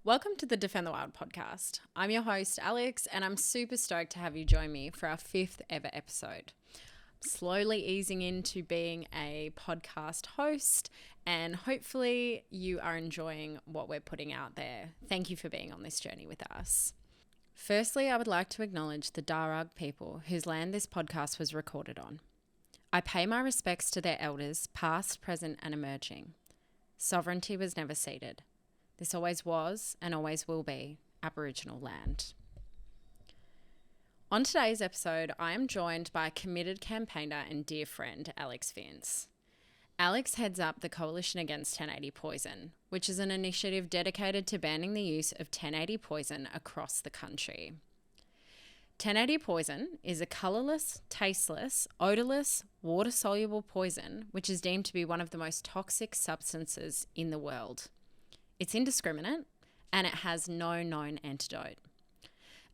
Welcome to the Defend the Wild podcast. I'm your host, Alix, and I'm super stoked to have you join me for our 5th ever episode. I'm slowly easing into being a podcast host, and hopefully you are enjoying what we're putting out there. Thank you for being on this journey with us. Firstly, I would like to acknowledge the Darug people whose land this podcast was recorded on. I pay my respects to their elders, past, present, and emerging. Sovereignty was never ceded. This always was and always will be Aboriginal land. On today's episode, I am joined by a committed campaigner and dear friend, Alix Vince. Alix heads up the Coalition Against 1080 Poison, which is an initiative dedicated to banning the use of 1080 poison across the country. 1080 poison is a colourless, tasteless, odourless, water-soluble poison, which is deemed to be one of the most toxic substances in the world. It's indiscriminate and it has no known antidote.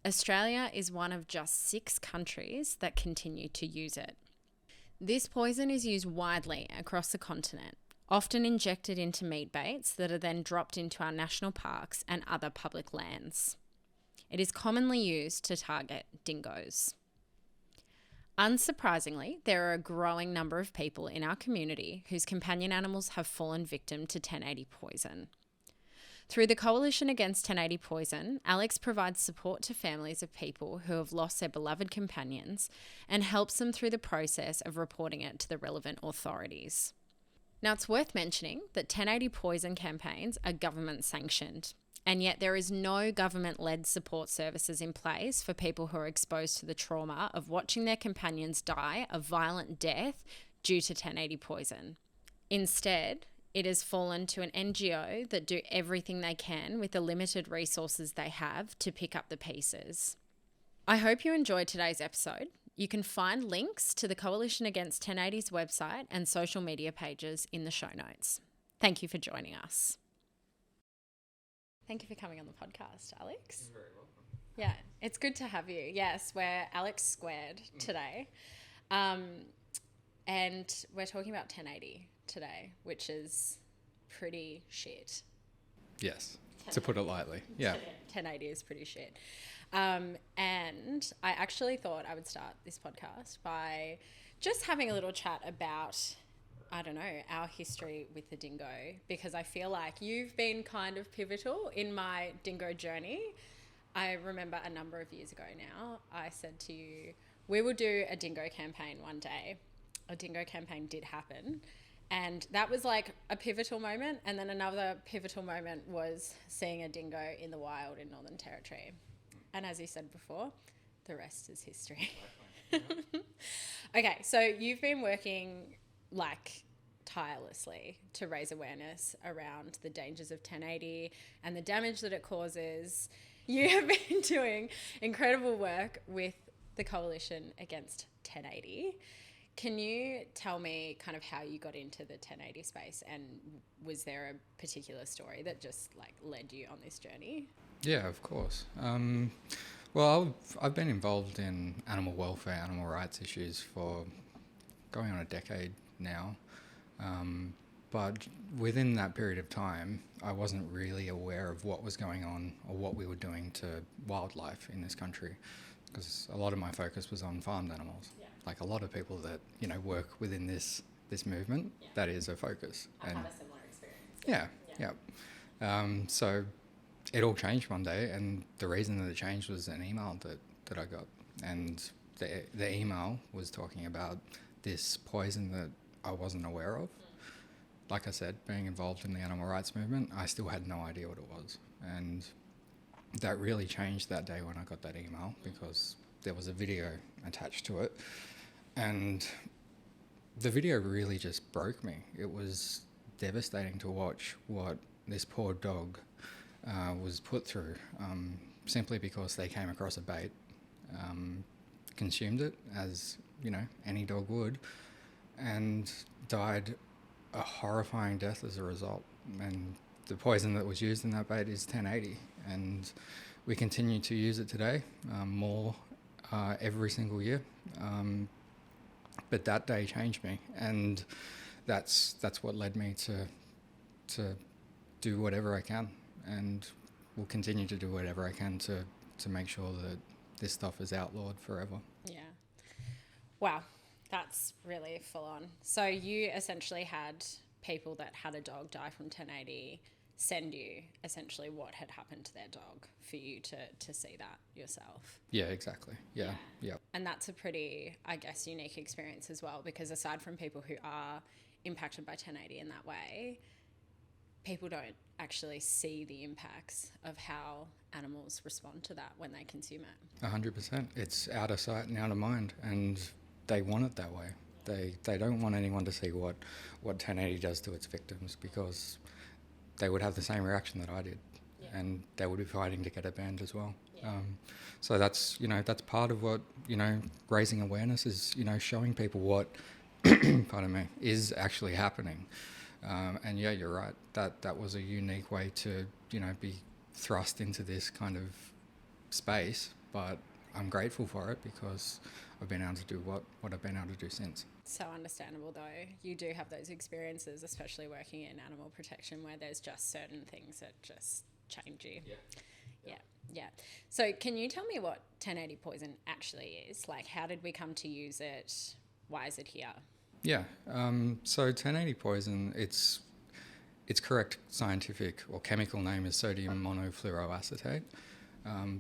Australia is one of just 6 countries that continue to use it. This poison is used widely across the continent, often injected into meat baits that are then dropped into our national parks and other public lands. It is commonly used to target dingoes. Unsurprisingly, there are a growing number of people in our community whose companion animals have fallen victim to 1080 poison. Through the Coalition Against 1080 Poison, Alix provides support to families of people who have lost their beloved companions and helps them through the process of reporting it to the relevant authorities. Now, it's worth mentioning that 1080 poison campaigns are government sanctioned, and yet there is no government-led support services in place for people who are exposed to the trauma of watching their companions die a violent death due to 1080 poison. Instead, it has fallen to an NGO that do everything they can with the limited resources they have to pick up the pieces. I hope you enjoyed today's episode. You can find links to the Coalition Against 1080's website and social media pages in the show notes. Thank you for joining us. Thank you for coming on the podcast, Alix. You're very welcome. Yeah, it's good to have you. Yes, we're Alix squared today. And we're talking about 1080 today, which is pretty shit. Yes, to put it lightly. Yeah. 1080 is pretty shit. And I actually thought I would start this podcast by just having a little chat about, I don't know, our history with the dingo, because I feel like you've been kind of pivotal in my dingo journey. I remember a number of years ago now, I said to you, we will do a dingo campaign one day. A dingo campaign did happen. And that was like a pivotal moment. And then another pivotal moment was seeing a dingo in the wild in Northern Territory. And as you said before, the rest is history. Okay, so you've been working like tirelessly to raise awareness around the dangers of 1080 and the damage that it causes. You have been doing incredible work with the Coalition Against 1080. Can you tell me kind of how you got into the 1080 space, and was there a particular story that just like led you on this journey? Yeah, of course. Well, I've been involved in animal welfare, animal rights issues for going on a decade now. But within that period of time, I wasn't really aware of what was going on or what we were doing to wildlife in this country, because a lot of my focus was on farmed animals. Yeah. Like a lot of people that, work within this movement, yeah. That is a focus. I've had a similar experience. Yeah. So it all changed one day, and the reason that it changed was an email that I got. And the email was talking about this poison that I wasn't aware of. Like I said, being involved in the animal rights movement, I still had no idea what it was. And that really changed that day when I got that email, because there was a video attached to it. And the video really just broke me. It was devastating to watch what this poor dog was put through, simply because they came across a bait, consumed it as, any dog would, and died a horrifying death as a result. And the poison that was used in that bait is 1080, and we continue to use it today, more every single year. But that day changed me, and that's what led me to do whatever I can. And will continue to do whatever I can to make sure that this stuff is outlawed forever. Yeah. Wow. That's really full on. So you essentially had people that had a dog die from 1080 send you essentially what had happened to their dog for you to see that yourself. Yeah, exactly. Yeah. And that's a pretty, I guess, unique experience as well, because aside from people who are impacted by 1080 in that way, people don't actually see the impacts of how animals respond to that when they consume it. 100%. It's out of sight and out of mind, and they want it that way. They don't want anyone to see what 1080 does to its victims, because they would have the same reaction that I did, and they would be fighting to get it banned as well. So that's part of what, raising awareness is, showing people what pardon me, is actually happening. And yeah, you're right, that was a unique way to be thrust into this kind of space, but I'm grateful for it because I've been able to do what I've been able to do since. So understandable though. You do have those experiences, especially working in animal protection, where there's just certain things that just change you. Yeah. So can you tell me what 1080 poison actually is? Like, how did we come to use it? Why is it here? Yeah. So 1080 poison, its correct scientific or chemical name is sodium monofluoroacetate,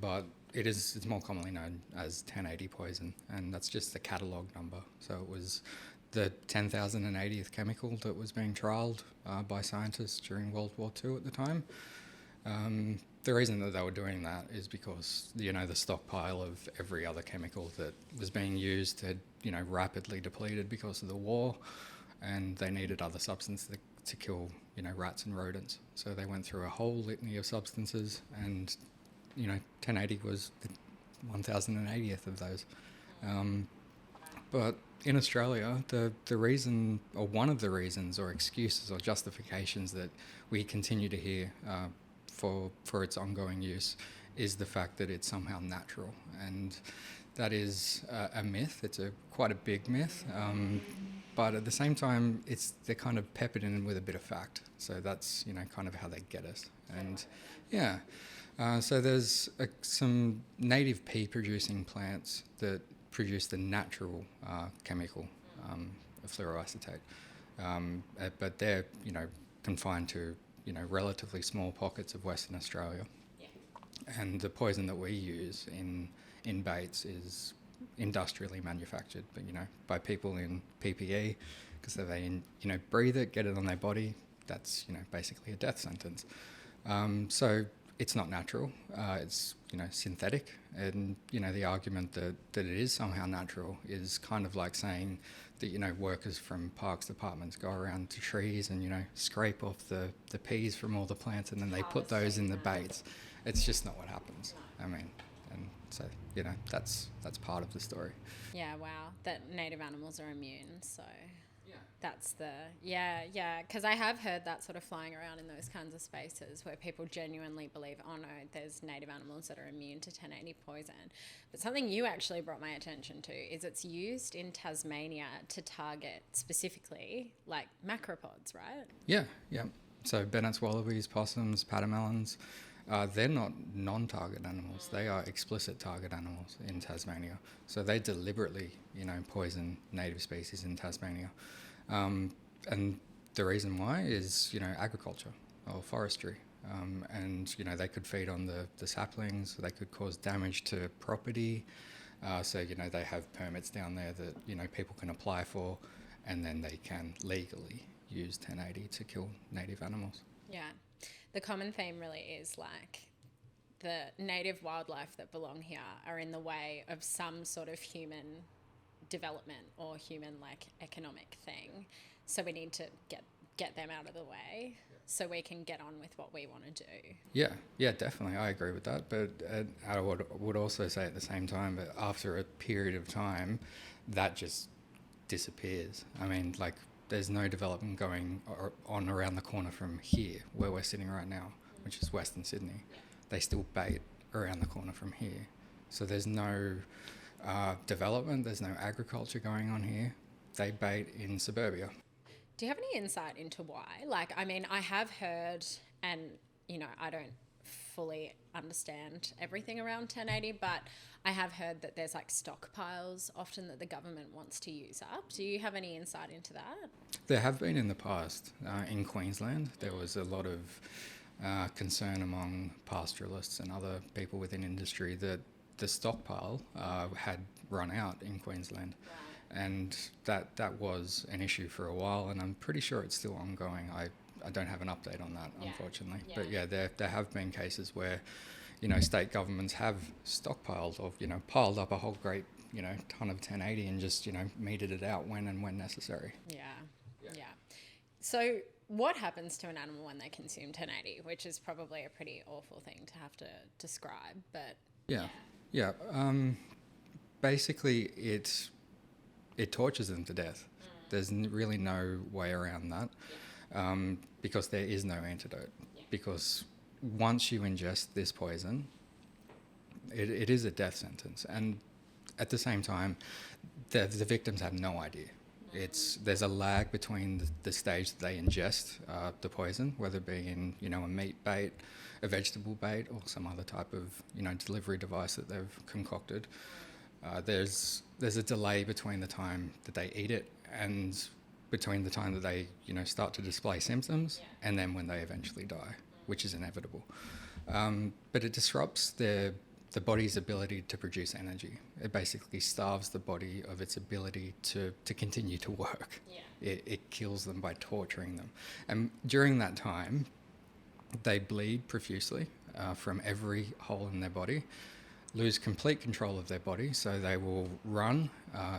but it's more commonly known as 1080 poison, and that's just the catalogue number. So it was the 10,080th chemical that was being trialled by scientists during World War II at the time. The reason that they were doing that is because, the stockpile of every other chemical that was being used had, rapidly depleted because of the war, and they needed other substances to kill, rats and rodents. So they went through a whole litany of substances, and 1080 was the 1080th of those. But in Australia, the reason, or one of the reasons or excuses or justifications that we continue to hear for its ongoing use is the fact that it's somehow natural, and that is a myth. It's quite a big myth, but at the same time, they're kind of peppered in with a bit of fact. So that's kind of how they get us. And yeah. So there's some native pea-producing plants that produce the natural chemical fluoroacetate, but they're confined to relatively small pockets of Western Australia. And the poison that we use in baits is industrially manufactured, but by people in PPE, because if they breathe it, get it on their body, that's basically a death sentence. So it's not natural. It's synthetic, and the argument that it is somehow natural is kind of like saying that workers from parks departments go around to trees and scrape off the peas from all the plants, and then they put those in the baits. It's just not what happens. I mean, and so that's part of the story. Yeah, wow. That native animals are immune, so that's because I have heard that sort of flying around in those kinds of spaces where people genuinely believe, oh no, there's native animals that are immune to 1080 poison. But something you actually brought my attention to is it's used in Tasmania to target specifically like macropods, right? Yeah. So Bennett's wallabies, possums, pademelons, they're not non-target animals. They are explicit target animals in Tasmania. So they deliberately, poison native species in Tasmania. And the reason why is, agriculture or forestry. And, they could feed on the saplings, they could cause damage to property. So, they have permits down there that, people can apply for, and then they can legally use 1080 to kill native animals. Yeah. The common theme really is like the native wildlife that belong here are in the way of some sort of human development or human economic thing, so we need to get them out of the way so we can get on with what we want to do. Yeah, definitely, I agree with that, but I would also say at the same time that after a period of time that just disappears. I mean, there's no development going on around the corner from here where we're sitting right now, which is Western Sydney. They still bait around the corner from here, so there's no development, there's no agriculture going on here. They bait in suburbia. Do you have any insight into why? I have heard, and I don't fully understand everything around 1080, but I have heard that there's like stockpiles often that the government wants to use up. Do you have any insight into that? There have been in the past. In Queensland, there was a lot of concern among pastoralists and other people within industry that the stockpile had run out in Queensland. Right. And that was an issue for a while, and I'm pretty sure it's still ongoing. I don't have an update on that, unfortunately. Yeah. But yeah, there have been cases where, state governments have stockpiled or, piled up a whole great, ton of 1080 and just, meted it out when necessary. Yeah. So what happens to an animal when they consume 1080, which is probably a pretty awful thing to have to describe, but... Yeah. Basically, it tortures them to death. There's really no way around that, because there is no antidote. Because once you ingest this poison, it is a death sentence. And at the same time, the victims have no idea. There's a lag between the stage that they ingest the poison, whether it be in a meat bait, a vegetable bait, or some other type of delivery device that they've concocted. There's a delay between the time that they eat it and between the time that they start to display symptoms and then when they eventually die, which is inevitable. But it disrupts the body's ability to produce energy. It basically starves the body of its ability to continue to work. It kills them by torturing them. And during that time, they bleed profusely from every hole in their body, lose complete control of their body, so they will run,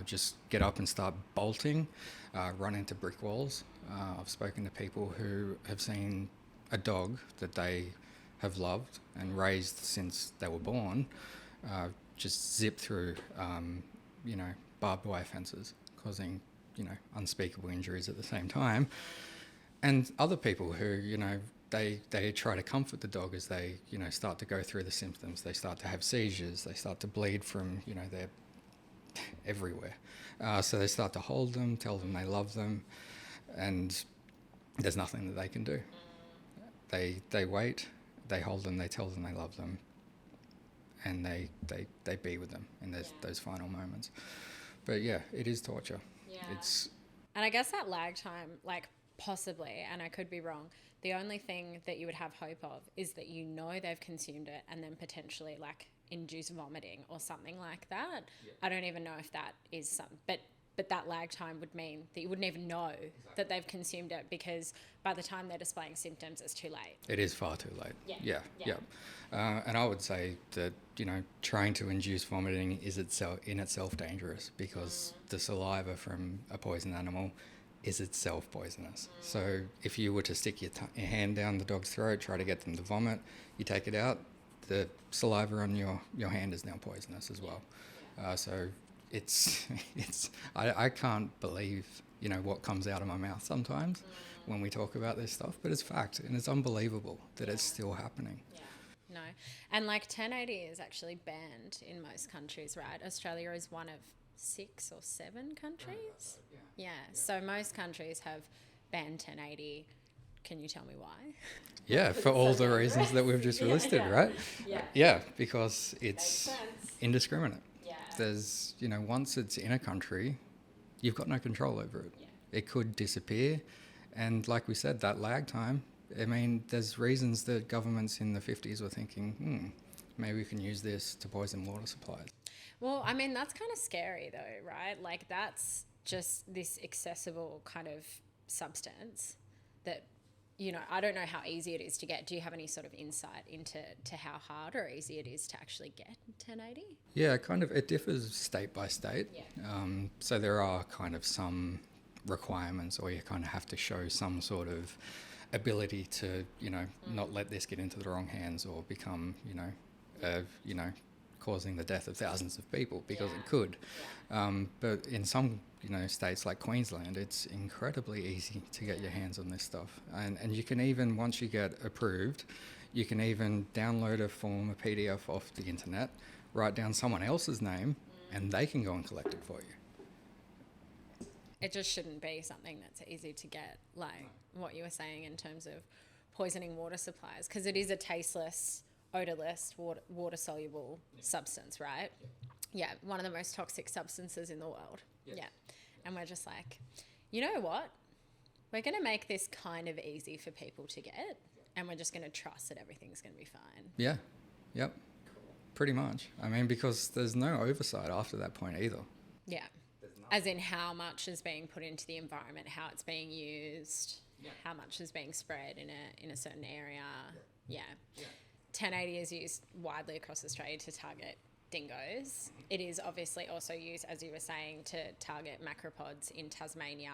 just get up and start bolting, run into brick walls. I've spoken to people who have seen a dog that they have loved and raised since they were born, just zip through, barbed wire fences, causing, unspeakable injuries at the same time. And other people who, they try to comfort the dog as they, start to go through the symptoms. They start to have seizures. They start to bleed from, they're everywhere. So they start to hold them, tell them they love them, and there's nothing that they can do. They wait. They hold them, they tell them they love them, and they be with them in those final moments. But yeah, it is torture. Yeah. And I guess that lag time, like possibly, and I could be wrong, the only thing that you would have hope of is that they've consumed it and then potentially like induce vomiting or something like that. Yeah. I don't even know if that is but that lag time would mean that you wouldn't even know that they've consumed it, because by the time they're displaying symptoms, it's too late. It is far too late. Yeah. And I would say that, trying to induce vomiting is in itself dangerous, because the saliva from a poisoned animal is itself poisonous. So if you were to stick your hand down the dog's throat, try to get them to vomit, you take it out, the saliva on your hand is now poisonous as well. So I can't believe what comes out of my mouth sometimes when we talk about this stuff, but it's fact, and it's unbelievable that it's still happening. No, and like 1080 is actually banned in most countries, right? Australia is one of 6 or 7 countries. So most countries have banned 1080. Can you tell me why? Yeah, for all the reasons that we've just listed, right? Yeah, because it's indiscriminate. There's, once it's in a country, you've got no control over it. It could disappear. And like we said, that lag time, I mean, there's reasons that governments in the 50s were thinking, maybe we can use this to poison water supplies. Well, I mean, that's kind of scary though, right? Like that's just this accessible kind of substance that, I don't know how easy it is to get. Do you have any sort of insight into how hard or easy it is to actually get 1080? Yeah, it differs state by state. So there are kind of some requirements, or you kind of have to show some sort of ability to, not let this get into the wrong hands or become, causing the death of thousands of people, because it could. But in some, states like Queensland, it's incredibly easy to get your hands on this stuff. And you can even, once you get approved, you can even download a form, a PDF off the internet, write down someone else's name, and they can go and collect it for you. It just shouldn't be something that's easy to get, like what you were saying in terms of poisoning water supplies, because it is a tasteless odourless, water soluble substance, right? Yeah, one of the most toxic substances in the world. Yes. Yeah. And we're just like, you know what? We're going to make this kind of easy for people to get, and we're just going to trust that everything's going to be fine. Yeah. Yep. Pretty much. I mean, because there's no oversight after that point either. Yeah. As in how much is being put into the environment, how it's being used, how much is being spread in a certain area. Yeah. 1080 is used widely across Australia to target dingoes. It is obviously also used, as you were saying, to target macropods in Tasmania.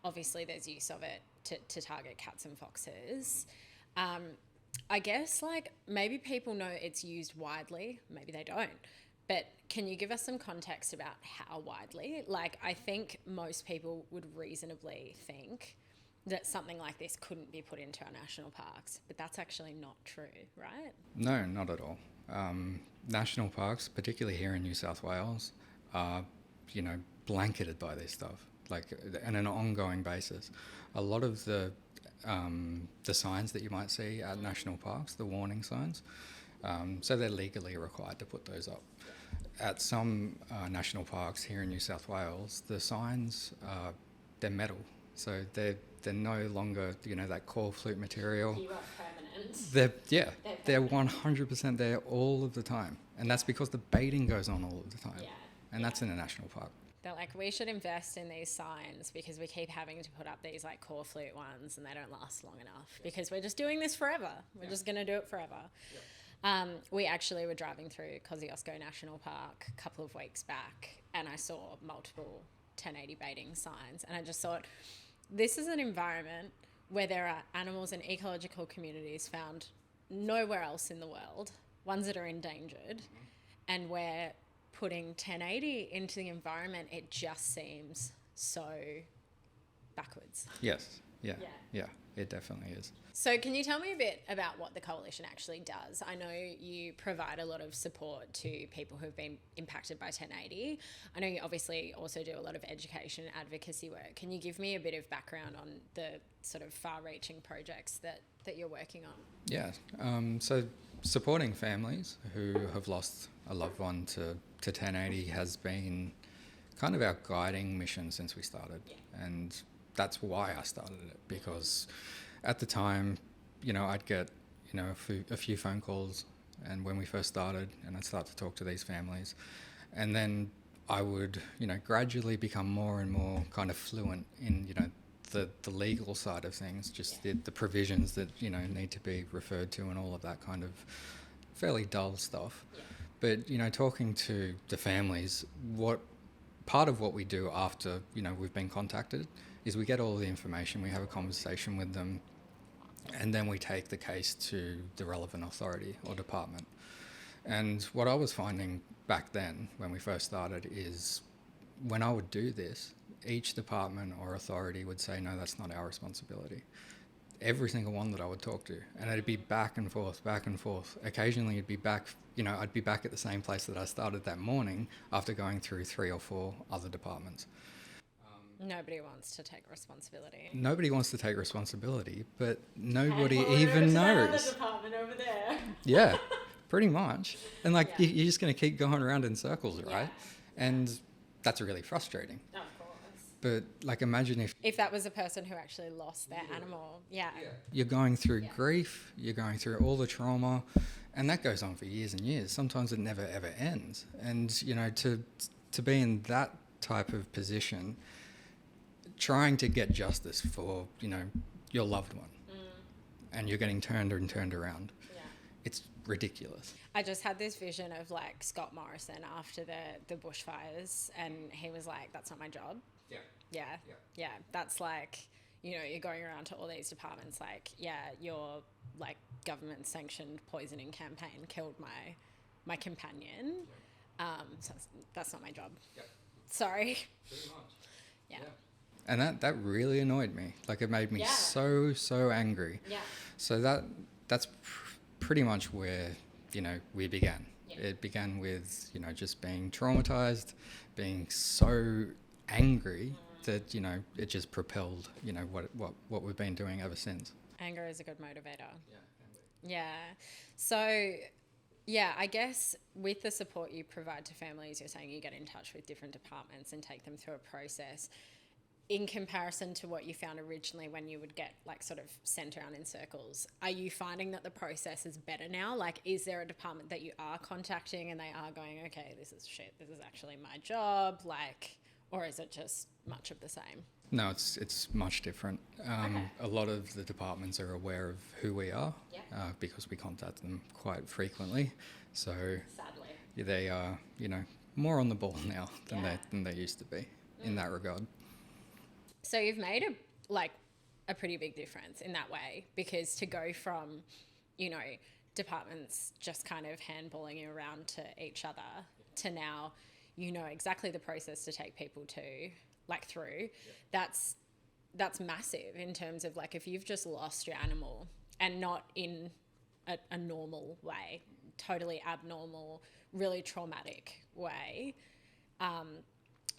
Obviously, there's use of it to target cats and foxes. I guess, like, maybe people know it's used widely, maybe they don't. But can you give us some context about how widely? Like, I think most people would reasonably think that something like this couldn't be put into our national parks, but that's actually not true, right? No, not at all. National parks, particularly here in New South Wales, are, blanketed by this stuff, like on an ongoing basis. A lot of the signs that you might see at national parks, the warning signs, so they're legally required to put those up. At some national parks here in New South Wales, the signs, they're metal, so they're no longer, that core flute material. You are permanent. They're 100% there all of the time, and that's because the baiting goes on all of the time, and that's in a national park. They're like, we should invest in these signs because we keep having to put up these like core flute ones and they don't last long enough because we're just doing this forever. We're just going to do it forever. We actually were driving through Kosciuszko National Park a couple of weeks back and I saw multiple 1080 baiting signs, and I just thought, this is an environment where there are animals and ecological communities found nowhere else in the world, ones that are endangered, and we're putting 1080 into the environment. It just seems so backwards. Yes. Yeah, it definitely is. So can you tell me a bit about what the coalition actually does? I know you provide a lot of support to people who've been impacted by 1080. I know you obviously also do a lot of education and advocacy work. Can you give me a bit of background on the sort of far-reaching projects that you're working on? Yeah, so supporting families who have lost a loved one to 1080 has been kind of our guiding mission since we started. And that's why I started it, because at the time, I'd get, a few phone calls, and when we first started, and I'd start to talk to these families, and then I would, gradually become more and more kind of fluent in, the legal side of things, just the provisions that, need to be referred to and all of that kind of fairly dull stuff. But, talking to the families, part of what we do after, we've been contacted is we get all the information, we have a conversation with them, and then we take the case to the relevant authority or department. And what I was finding back then when we first started is when I would do this, each department or authority would say, no, that's not our responsibility. Every single one that I would talk to, and it'd be back and forth. Occasionally it'd be back, I'd be back at the same place that I started that morning after going through 3 or 4 other departments. Nobody wants to take responsibility. Nobody wants to take responsibility, but nobody even knows. Another department over there. Yeah, pretty much. And you're just going to keep going around in circles, right? And that's really frustrating. Of course. But imagine if that was a person who actually lost their animal. Yeah. You're going through grief, you're going through all the trauma, and that goes on for years and years. Sometimes it never ever ends. And to be in that type of position, trying to get justice for your loved one, and you're getting turned around, it's ridiculous. I just had this vision of Scott Morrison after the bushfires, and he was like, that's not my job. Yeah, that's you're going around to all these departments your government sanctioned poisoning campaign killed my companion. So that's not my job. Sorry. Pretty much. Yeah. And that really annoyed me. It made me so angry. Yeah. So that's pretty much where, we began. Yeah. It began with, just being traumatized, being so angry that, it just propelled, what we've been doing ever since. Anger is a good motivator. Yeah. So, yeah, I guess with the support you provide to families, you're saying you get in touch with different departments and take them through a process. In comparison to what you found originally when you would get like sort of sent around in circles, are you finding that the process is better now? Like, is there a department that you are contacting and they are going, okay, this is shit, this is actually my job, like, or is it just much of the same? No, it's much different. Okay. A lot of the departments are aware of who we are, Yeah. because we contact them quite frequently. So Sadly. they are, more on the ball now than Yeah. they used to be in that regard. So you've made a pretty big difference in that way, because to go from, departments just kind of handballing you around to each other to now, exactly the process to take people through, that's massive in terms of like if you've just lost your animal and not in a normal way, totally abnormal, really traumatic way,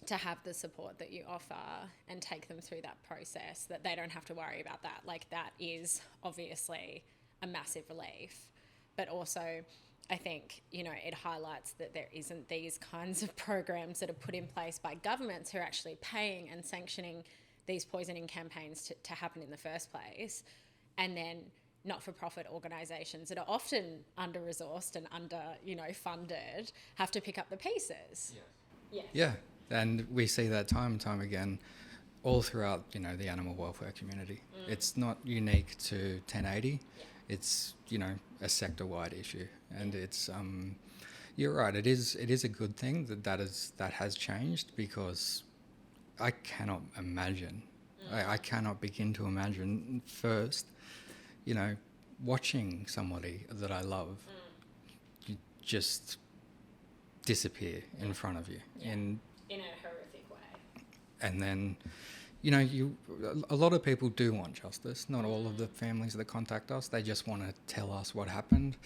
to have the support that you offer and take them through that process, that they don't have to worry about that. Like, that is obviously a massive relief. But also, I think, it highlights that there isn't these kinds of programs that are put in place by governments who are actually paying and sanctioning these poisoning campaigns to happen in the first place. And then not-for-profit organisations that are often under-resourced and funded have to pick up the pieces. Yes. Yeah, and we see that time and time again all throughout, the animal welfare community. It's not unique to 1080. Yeah. It's, a sector-wide issue. And it's, you're right, it is a good thing that has changed, because I cannot imagine, I cannot begin to imagine first, watching somebody that I love just disappear in front of you. Yeah. In a horrific way. And then, a lot of people do want justice. Not all of the families that contact us, they just want to tell us what happened.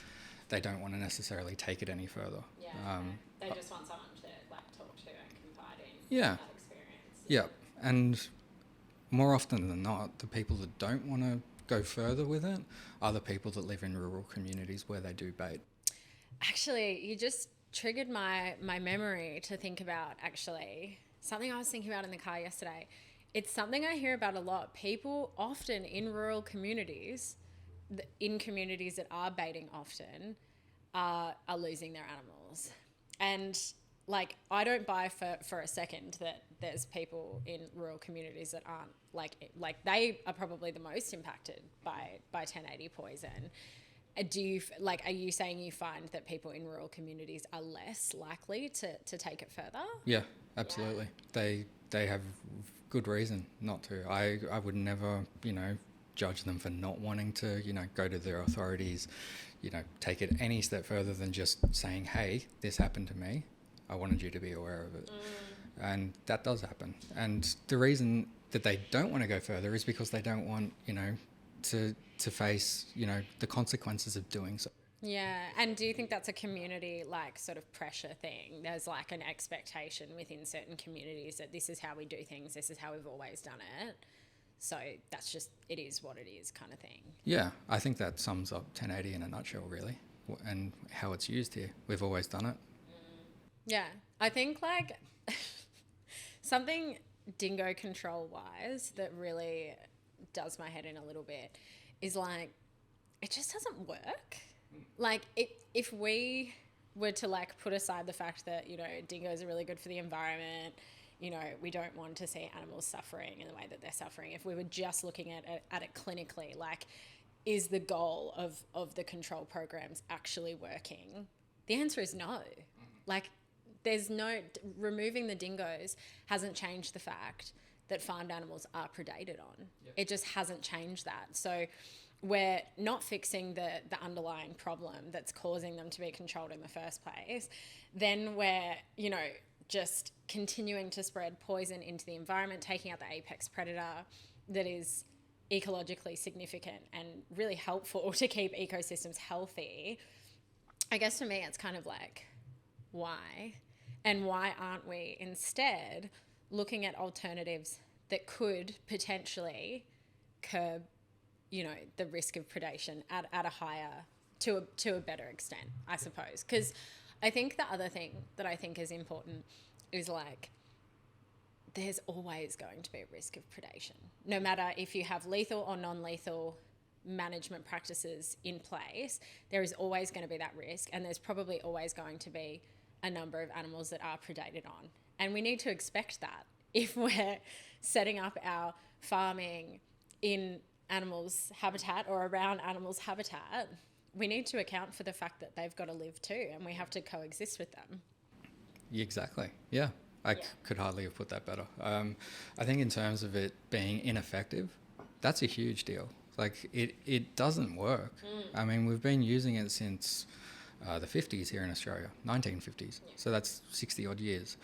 They don't want to necessarily take it any further. Yeah. They just want someone to talk to and confide in. Yeah. That experience. Yeah. And more often than not, the people that don't want to go further with it are the people that live in rural communities where they do bait. Actually, you just triggered my memory to think about, actually, something I was thinking about in the car yesterday. It's something I hear about a lot. People often in rural communities, in communities that are baiting often, are losing their animals. And like, I don't buy for a second that there's people in rural communities that aren't like they are probably the most impacted by 1080 poison. Are you saying you find that people in rural communities are less likely to take it further? Yeah, absolutely. Yeah. They have good reason not to. I would never, judge them for not wanting to, go to their authorities, take it any step further than just saying, hey, this happened to me. I wanted you to be aware of it. And that does happen. And the reason that they don't want to go further is because they don't want, to face, the consequences of doing so. Yeah. And do you think that's a community sort of pressure thing? There's like an expectation within certain communities that this is how we do things, this is how we've always done it. So that's just, it is what it is kind of thing. Yeah, I think that sums up 1080 in a nutshell, really, and how it's used here. We've always done it. Yeah. I think something dingo control wise that really does my head in a little bit is it just doesn't work. If we were to put aside the fact that, dingoes are really good for the environment, we don't want to see animals suffering in the way that they're suffering. If we were just looking at it clinically, is the goal of the control programs actually working? The answer is no. There's no, removing the dingoes hasn't changed the fact that farmed animals are predated on. Yep. It just hasn't changed that. So we're not fixing the underlying problem that's causing them to be controlled in the first place. Then we're, just continuing to spread poison into the environment, taking out the apex predator that is ecologically significant and really helpful to keep ecosystems healthy. I guess for me, it's kind of why? And why aren't we instead looking at alternatives that could potentially curb you know, the risk of predation at a higher, to a better extent, I suppose. Because I think the other thing that I think is important is like, there's always going to be a risk of predation, no matter if you have lethal or non-lethal management practices in place. There is always going to be that risk, and there's probably always going to be a number of animals that are predated on, and we need to expect that if we're setting up our farming in animals' habitat or around animals' habitat. We need to account for the fact that they've got to live too, and we have to coexist with them. Exactly. Yeah. I could hardly have put that better. I think in terms of it being ineffective, that's a huge deal. Like, it doesn't work. I mean, we've been using it since the 50s here in Australia, 1950s. So that's 60 odd years.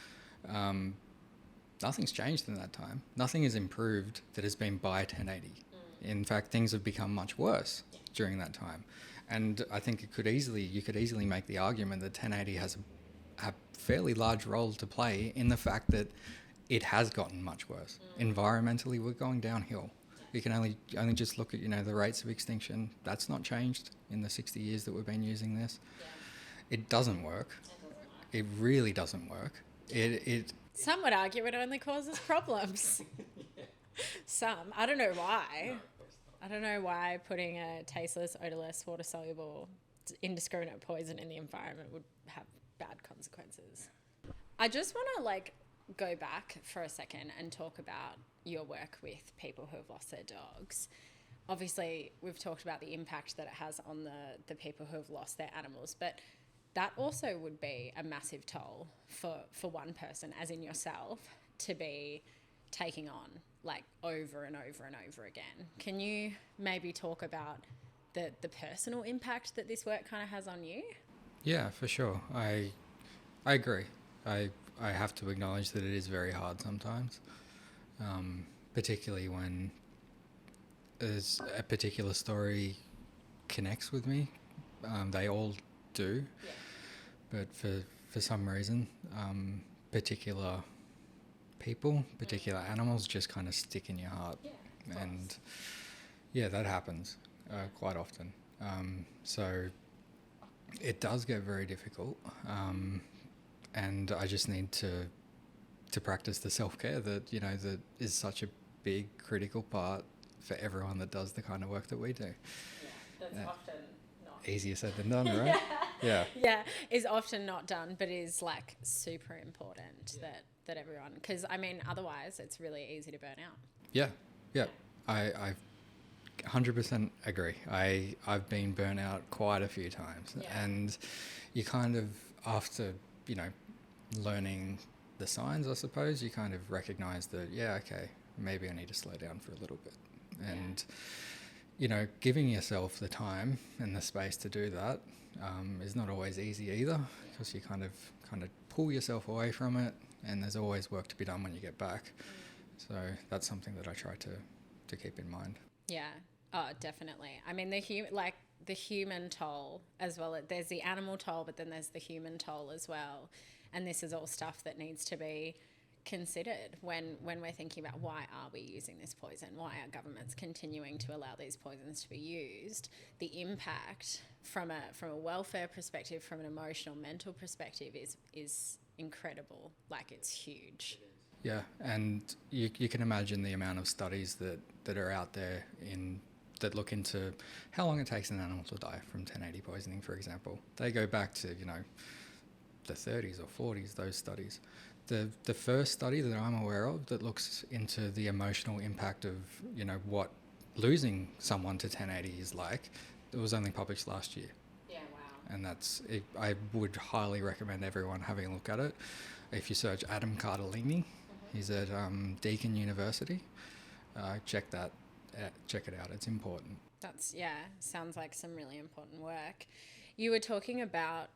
Nothing's changed in that time. Nothing has improved that has been by 1080. In fact, things have become much worse during that time. And I think you could easily make the argument that 1080 has a fairly large role to play in the fact that it has gotten much worse. Environmentally, we're going downhill. You can only just look at, you know, the rates of extinction. That's not changed in the 60 years that we've been using this. It doesn't work. It really doesn't work. Some would argue it only causes problems. Some. I don't know why. I don't know why putting a tasteless, odourless, water-soluble, indiscriminate poison in the environment would have bad consequences. I just want to like go back for a second and talk about your work with people who have lost their dogs. Obviously, we've talked about the impact that it has on the people who have lost their animals, but that also would be a massive toll for one person, as in yourself, to be taking on like over and over and over again. Can you maybe talk about the personal impact that this work kind of has on you? Yeah, for sure. I agree. I have to acknowledge that it is very hard sometimes, particularly when there's a particular story connects with me. They all do, but for some reason, particular people, particular animals just kind of stick in your heart. And yeah, that happens quite often. So it does get very difficult, and I just need to practice the self-care that, you know, that is such a big critical part for everyone that does the kind of work that we do. That's often not easier said than done, right? Yeah, is often not done, but is like super important that everyone, because I mean otherwise it's really easy to burn out. I 100% agree. I've been burnt out quite a few times, and you kind of, after, you know, learning the signs, I suppose, you kind of recognize that, okay, maybe I need to slow down for a little bit. And you know, giving yourself the time and the space to do that is not always easy either, because you kind of pull yourself away from it, and there's always work to be done when you get back. So that's something that I try to keep in mind. Yeah. Oh, definitely. I mean, the human toll as well. There's the animal toll, but then there's the human toll as well. And this is all stuff that needs to be considered when we're thinking about why are we using this poison? Why are governments continuing to allow these poisons to be used? The impact from a welfare perspective, from an emotional, mental perspective is incredible. Like, it's huge. Yeah, and you can imagine the amount of studies that are out there that look into how long it takes an animal to die from 1080 poisoning, for example. They go back to, you know, the 30s or 40s, those studies. The first study that I'm aware of that looks into the emotional impact of, you know, what losing someone to 1080 is like, it was only published last year. Yeah, wow. And that's it. I would highly recommend everyone having a look at it. If you search Adam Cardellini, he's at Deakin University. Check it out. It's important. That's, sounds like some really important work. You were talking about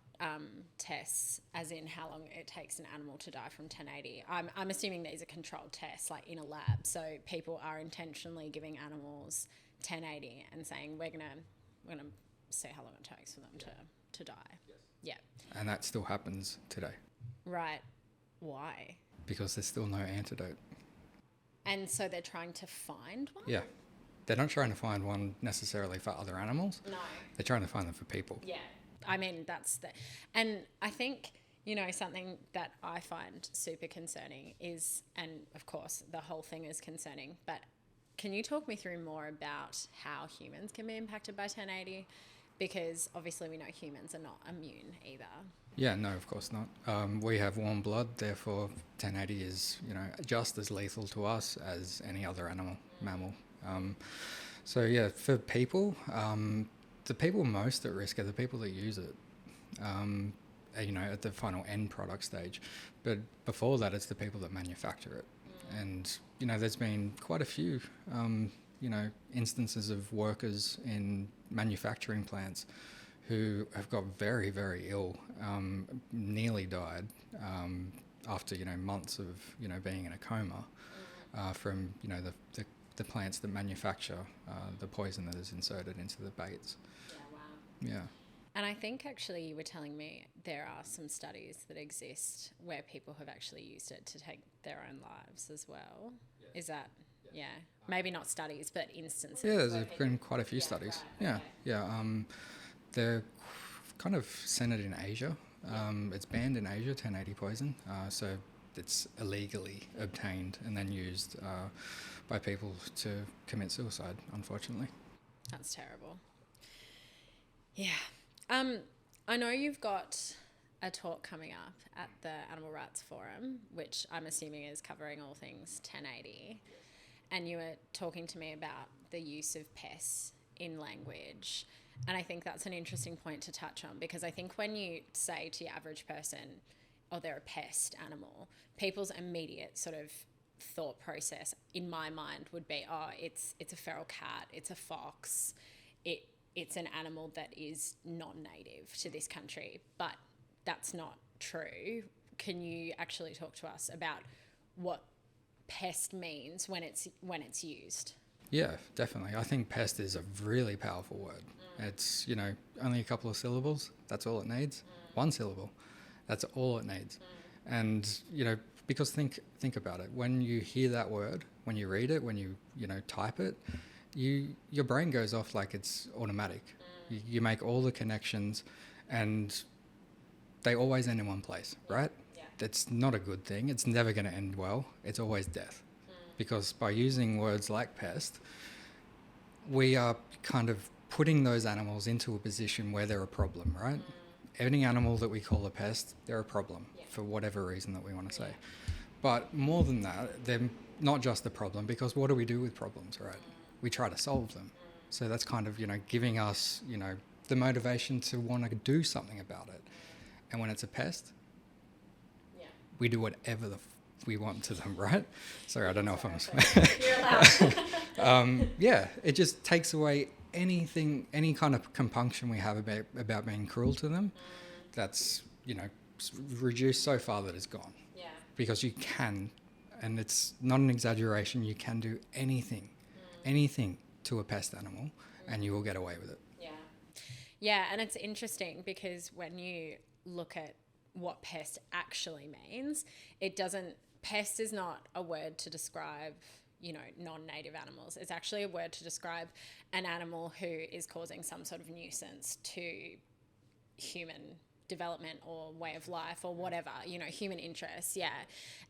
tests, as in how long it takes an animal to die from 1080. I'm assuming these are controlled tests, like in a lab. So people are intentionally giving animals 1080 and saying we're gonna see how long it takes for them to die. Yes. Yeah. And that still happens today. Right. Why? Because there's still no antidote. And so they're trying to find one? Yeah. they're not trying to find one necessarily for other animals. No. They're trying to find them for people. Yeah. I mean, and I think, you know, something that I find super concerning is, and of course the whole thing is concerning, but can you talk me through more about how humans can be impacted by 1080? Because obviously we know humans are not immune either. Yeah, no, of course not. We have warm blood, therefore 1080 is, you know, just as lethal to us as any other mammal. So yeah, for people, the people most at risk are the people that use it, you know, at the final end product stage. But before that, it's the people that manufacture it. And, you know, there's been quite a few, you know, instances of workers in manufacturing plants who have got very, very ill, nearly died after, you know, months of, you know, being in a coma from, you know, the plants that manufacture the poison that is inserted into the baits. Yeah, wow. Yeah. And I think actually you were telling me there are some studies that exist where people have actually used it to take their own lives as well. Yeah. Is that, yeah, maybe not studies, but instances? Yeah, there's been quite a few studies. Right, yeah, okay. Yeah. They're kind of centered in Asia. It's banned in Asia, 1080 poison. So it's illegally obtained and then used by people to commit suicide, unfortunately. That's terrible. Yeah. I know you've got a talk coming up at the Animal Rights Forum, which I'm assuming is covering all things 1080. And you were talking to me about the use of pests in language. And I think that's an interesting point to touch on, because I think when you say to your average person, oh, they're a pest animal, people's immediate sort of thought process in my mind would be, oh, it's a feral cat, it's a fox, it's an animal that is non-native to this country. But that's not true. Can you actually talk to us about what pest means when it's used? Yeah, definitely. I think pest is a really powerful word. It's, you know, only a couple of syllables. That's all it needs. One syllable. That's all it needs. And, you know, because think about it. When you hear that word, when you read it, when you know, type it, your brain goes off like it's automatic. You make all the connections, and they always end in one place, right? Yeah. That's not a good thing. It's never going to end well. It's always death. Because by using words like pest, we are kind of putting those animals into a position where they're a problem, right? Any animal that we call a pest, they're a problem for whatever reason that we want to say. But more than that, they're not just a problem, because what do we do with problems, right? We try to solve them. So that's kind of, you know, giving us, you know, the motivation to want to do something about it. And when it's a pest, we do whatever we want to them, right? Sorry, I don't know if I'm... You're allowed. Yeah, it just takes away anything, any kind of compunction we have about being cruel to them. That's, you know, reduced so far that it's gone. Yeah. Because you can, and it's not an exaggeration, you can do anything to a pest animal, and you will get away with it. Yeah. Yeah, and it's interesting because when you look at what pest actually means, pest is not a word to describe, you know, non-native animals. It's actually a word to describe an animal who is causing some sort of nuisance to human development or way of life or whatever, you know, human interests, yeah.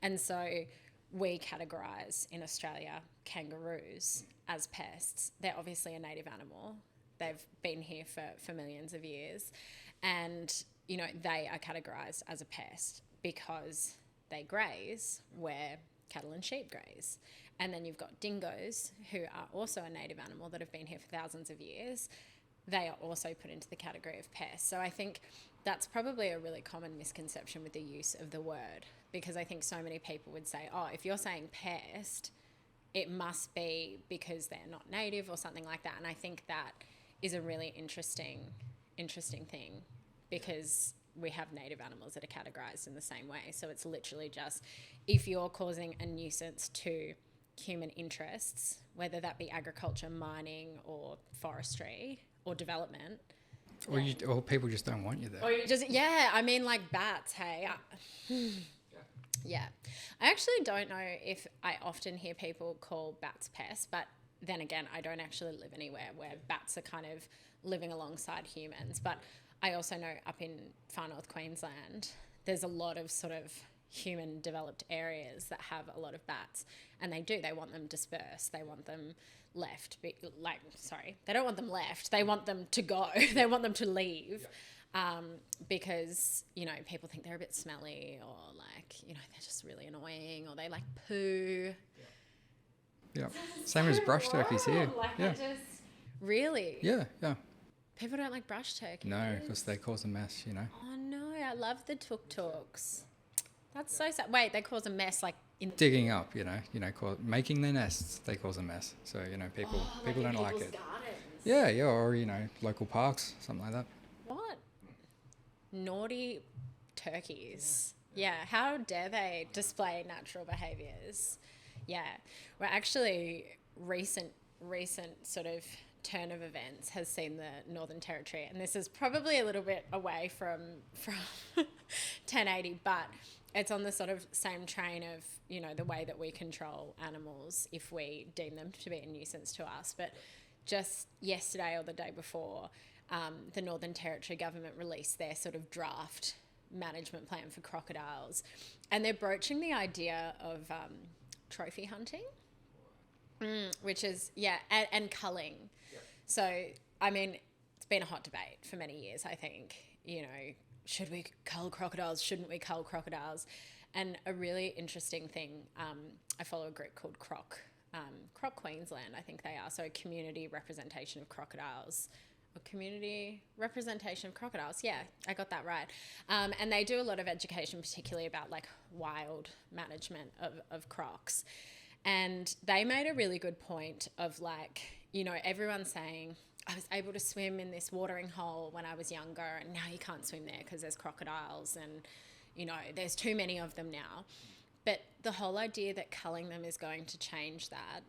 And so we categorise in Australia kangaroos as pests. They're obviously a native animal. They've been here for millions of years. And, you know, they are categorised as a pest because they graze where cattle and sheep graze. And then you've got dingoes, who are also a native animal that have been here for thousands of years. They are also put into the category of pests. So I think that's probably a really common misconception with the use of the word, because I think so many people would say, oh, if you're saying pest, it must be because they're not native or something like that. And I think that is a really interesting thing, because we have native animals that are categorised in the same way. So it's literally just, if you're causing a nuisance to human interests, whether that be agriculture, mining or forestry or development. Or people just don't want you there. Or you just, yeah, I mean, like bats, hey. Yeah. I actually don't know if I often hear people call bats pests, but then again, I don't actually live anywhere where bats are kind of living alongside humans. But I also know up in far north Queensland, there's a lot of sort of human developed areas that have a lot of bats, and they want them dispersed, they want them left, they don't want them left, they want them to go, they want them to leave. Because, you know, people think they're a bit smelly, or like, you know, they're just really annoying, or they like poo. Yeah. Same as brush turkeys here. Like, yeah. Really? Yeah, yeah. People don't like brush turkeys. No, because they cause a mess, you know. Oh no, I love the tuk-tuks. That's so sad. Wait, they cause a mess like in Digging up, you know, making their nests, they cause a mess. So, you know, people don't like it. Gardens. Yeah, or, you know, local parks, something like that. What? Naughty turkeys. Yeah, how dare they display natural behaviours? Yeah. Well, actually, recent sort of turn of events has seen the Northern Territory, and this is probably a little bit away from 1080, but it's on the sort of same train of, you know, the way that we control animals if we deem them to be a nuisance to us. But just yesterday or the day before, the Northern Territory government released their sort of draft management plan for crocodiles, and they're broaching the idea of trophy hunting, which is, and culling. Yep. So, I mean, it's been a hot debate for many years, I think, you know, should we cull crocodiles, shouldn't we cull crocodiles? And a really interesting thing, I follow a group called Croc Queensland, I think they are, so community representation of crocodiles. Or community representation of crocodiles. Yeah, I got that right. And they do a lot of education, particularly about like wild management of crocs. And they made a really good point of like, you know, everyone's saying, I was able to swim in this watering hole when I was younger, and now you can't swim there because there's crocodiles, and, you know, there's too many of them now. But the whole idea that culling them is going to change that,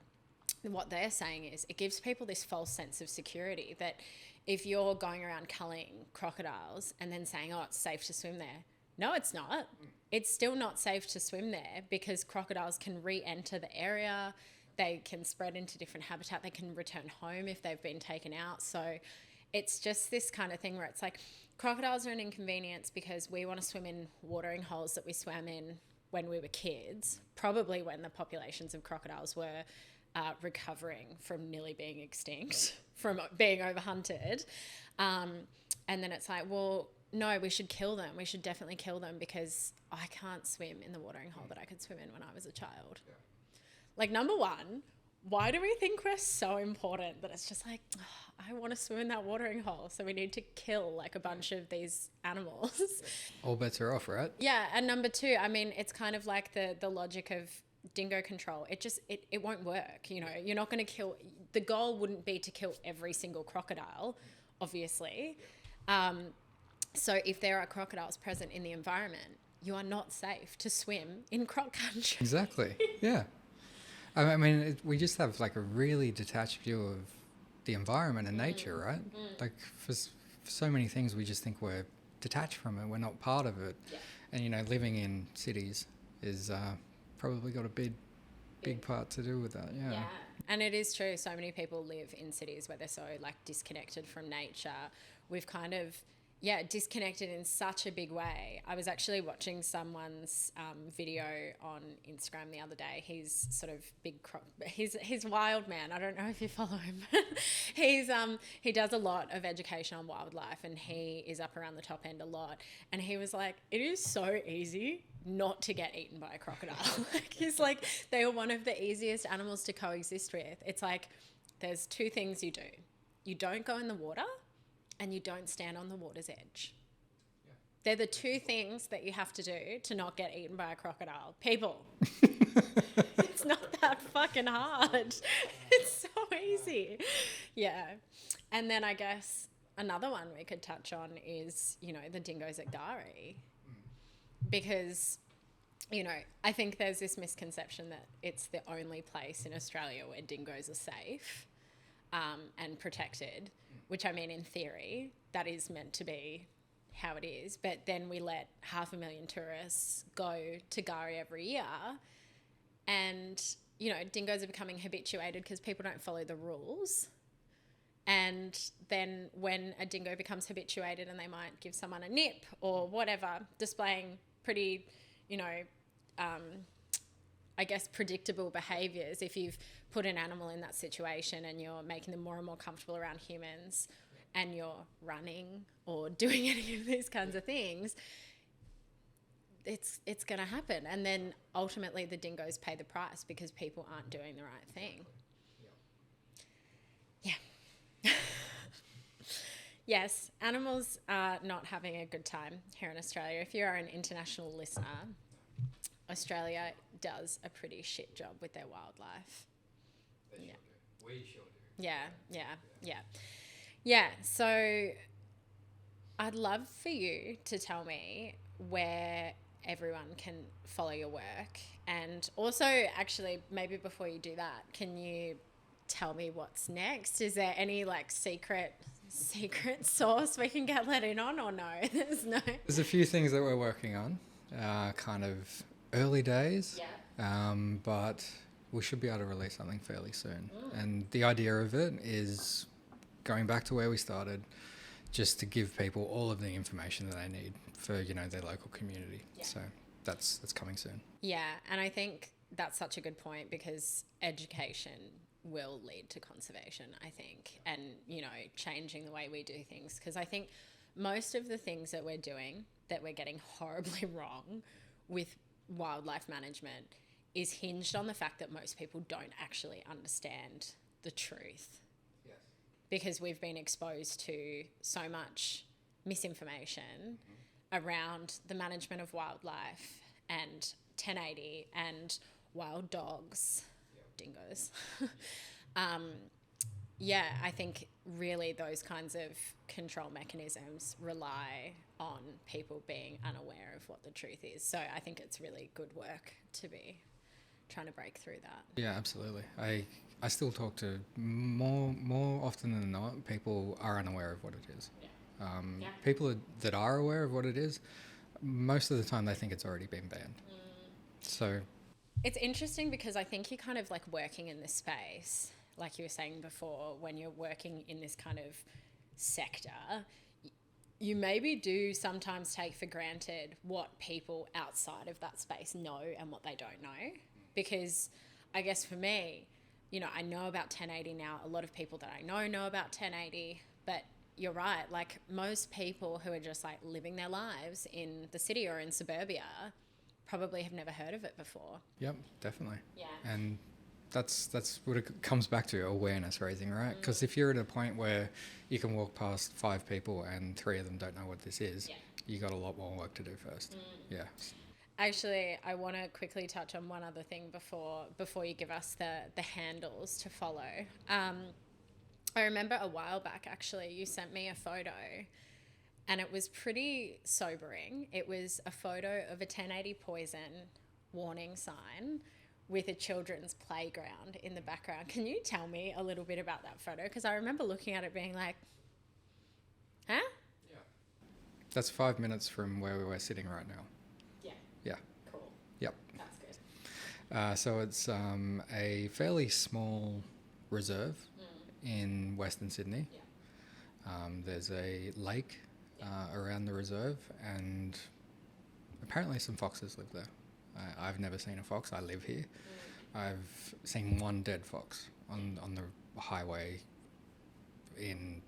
what they're saying is it gives people this false sense of security that if you're going around culling crocodiles and then saying, oh, it's safe to swim there. No, it's not. It's still not safe to swim there, because crocodiles can re-enter the area. They can spread into different habitat. They can return home if they've been taken out. So it's just this kind of thing where it's like crocodiles are an inconvenience because we want to swim in watering holes that we swam in when we were kids, probably when the populations of crocodiles were recovering from nearly being extinct, from being overhunted. And then it's like, well, no, we should kill them. We should definitely kill them because I can't swim in the watering hole that I could swim in when I was a child. Yeah. Like, number one, why do we think we're so important that it's just like, oh, I want to swim in that watering hole, so we need to kill like a bunch of these animals? All bets are off, right? Yeah. And number two, I mean, it's kind of like the logic of dingo control. It won't work. You know, you're not going to kill, the goal wouldn't be to kill every single crocodile, obviously. So if there are crocodiles present in the environment, you are not safe to swim in croc country. Exactly. Yeah. I mean, we just have like a really detached view of the environment and nature, right? Like for so many things, we just think we're detached from it. We're not part of it. Yeah. And, you know, living in cities is probably got a big part to do with that. Yeah. Yeah. And it is true. So many people live in cities where they're so like disconnected from nature. We've kind of, disconnected in such a big way. I was actually watching someone's video on Instagram the other day. He's sort of he's wild man. I don't know if you follow him. He does a lot of education on wildlife, and he is up around the top end a lot. And he was like, it is so easy not to get eaten by a crocodile. Like, he's like, they are one of the easiest animals to coexist with. It's like, there's two things you do. You don't go in the water, and you don't stand on the water's edge. Yeah. They're the two things that you have to do to not get eaten by a crocodile. People. It's not that fucking hard. It's so easy. Yeah. And then I guess another one we could touch on is, you know, the dingoes at Gari. Because, you know, I think there's this misconception that it's the only place in Australia where dingoes are safe and protected. Which, I mean, in theory, that is meant to be how it is. But then we let 500,000 tourists go to Gari every year. And you know, dingoes are becoming habituated because people don't follow the rules. And then when a dingo becomes habituated and they might give someone a nip or whatever, displaying pretty, you know, I guess predictable behaviours, if you've put an animal in that situation and you're making them more and more comfortable around humans and you're running or doing any of these kinds of things, it's going to happen. And then ultimately the dingoes pay the price because people aren't doing the right thing. Yeah. Yes, animals are not having a good time here in Australia. If you're an international listener, Australia does a pretty shit job with their wildlife. They Yeah. sure do. We sure do. Yeah. So I'd love for you to tell me where everyone can follow your work. And also, actually, maybe before you do that, can you tell me what's next? Is there any like secret source we can get let in on, or no? There's a few things that we're working on, kind of early days, but we should be able to release something fairly soon. And the idea of it is going back to where we started, just to give people all of the information that they need for, you know, their local community. So that's coming soon. Yeah, and I think that's such a good point because education will lead to conservation, I think, and, you know, changing the way we do things. Because I think most of the things that we're doing that we're getting horribly wrong with wildlife management is hinged on the fact that most people don't actually understand the truth. Yes. Because we've been exposed to so much misinformation around the management of wildlife and 1080 and wild dogs, dingoes. I think really those kinds of control mechanisms rely on people being unaware of what the truth is. So I think it's really good work to be trying to break through that. Yeah, absolutely. I still talk to more often than not, people are unaware of what it is. People that are aware of what it is, most of the time they think it's already been banned. So it's interesting because I think you're kind of like working in this space, like you were saying before, when you're working in this kind of sector, you maybe do sometimes take for granted what people outside of that space know and what they don't know. Because I guess for me, you know, I know about 1080 now. A lot of people that I know about 1080, but you're right. Like most people who are just like living their lives in the city or in suburbia probably have never heard of it before. Yep, definitely. Yeah. And that's what it comes back to, awareness raising, right? Because if you're at a point where you can walk past 5 people and 3 of them don't know what this is, you got a lot more work to do first. Yeah. Actually, I want to quickly touch on one other thing before you give us the handles to follow. I remember a while back, actually, you sent me a photo and it was pretty sobering. It was a photo of a 1080 poison warning sign with a children's playground in the background. Can you tell me a little bit about that photo? Because I remember looking at it being like, huh? Yeah. That's 5 minutes from where we were sitting right now. Yeah. Cool. Yep. That's good. So it's a fairly small reserve in Western Sydney. There's a lake around the reserve, and apparently some foxes live there. I've never seen a fox. I live here. I've seen one dead fox on the highway in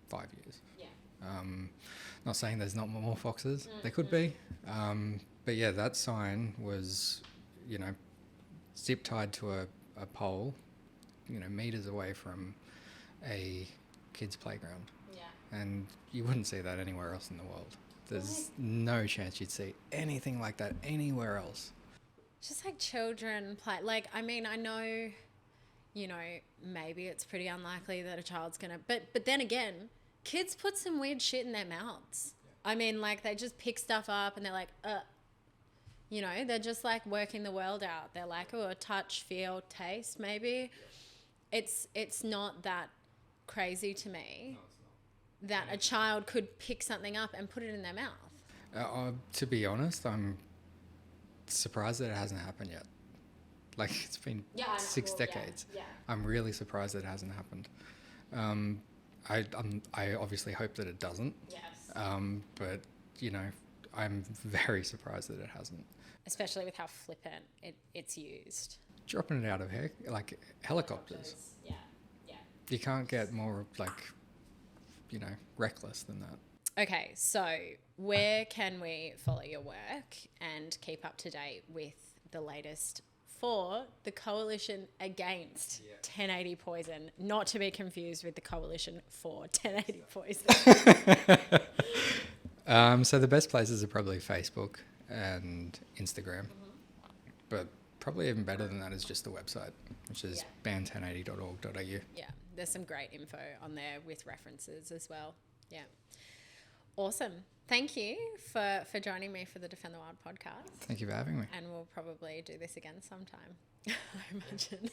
5 years. Not saying there's not more foxes. There could be. But yeah, that sign was, you know, zip tied to a pole, you know, meters away from a kid's playground. And you wouldn't see that anywhere else in the world. There's no chance you'd see anything like that anywhere else. Just like children play. Like, I mean, I know, you know, maybe it's pretty unlikely that a child's going to... But then again, kids put some weird shit in their mouths. I mean, like, they just pick stuff up and they're like, you know, they're just like working the world out. They're like, oh, touch, feel, taste, maybe. It's not that crazy to me that a child could pick something up and put it in their mouth. To be honest, I'm surprised that it hasn't happened yet. Like, it's been Yeah, I know. 6 Well, decades. Yeah. I'm really surprised it hasn't happened. I obviously hope that it doesn't. Yes. But, you know, I'm very surprised that it hasn't. Especially with how flippant it's used. Dropping it out of like helicopters. Yeah. Yeah. You can't get more, like, you know, reckless than that. Okay, so where can we follow your work and keep up to date with the latest for the Coalition Against 1080 Poison, not to be confused with the Coalition for 1080 Poison? So the best places are probably Facebook and Instagram. But probably even better than that is just the website, which is ban1080.org.au. Yeah, there's some great info on there with references as well. Yeah. Awesome. Thank you for joining me for the Defend the Wild podcast. Thank you for having me. And we'll probably do this again sometime, I imagine.